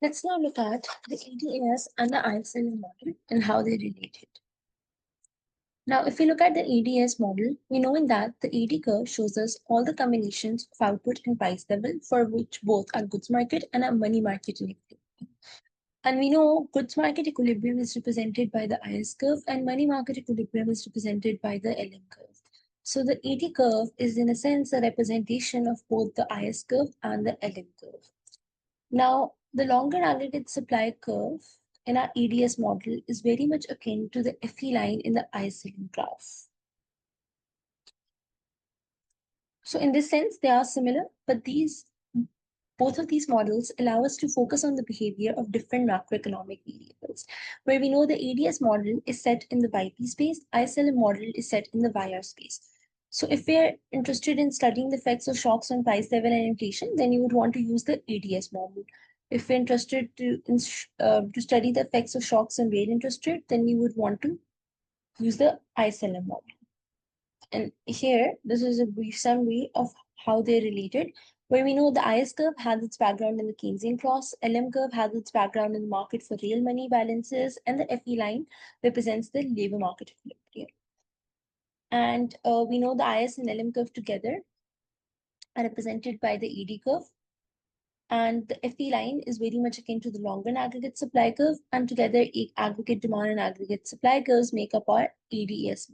Let's now look at the EDS and the ISL model and how they relate. Now, if we look at the EDS model, we know in that the ED curve shows us all the combinations of output and price level for which both are goods market and a money market in equilibrium. And we know goods market equilibrium is represented by the IS curve and money market equilibrium is represented by the LM curve. So the ED curve is in a sense a representation of both the IS curve and the LM curve. Now, the longer aggregate supply curve in our EDS model is very much akin to the FE line in the ISLM graph. So in this sense, they are similar, but both of these models allow us to focus on the behavior of different macroeconomic variables. Where we know the EDS model is set in the YP space, ISLM model is set in the YR space. So if we're interested in studying the effects of shocks on price level and inflation, then you would want to use the EDS model. If we're interested to study the effects of shocks on real interest rate, then you would want to use the ISLM model. And here, this is a brief summary of how they're related, where we know the IS curve has its background in the Keynesian cross, LM curve has its background in the market for real money balances, and the FE line represents the labor market equilibrium. And we know the IS and LM curve together are represented by the ED curve. And the FE line is very much akin to the longer aggregate supply curve. And together, aggregate demand and aggregate supply curves make up our EDS model.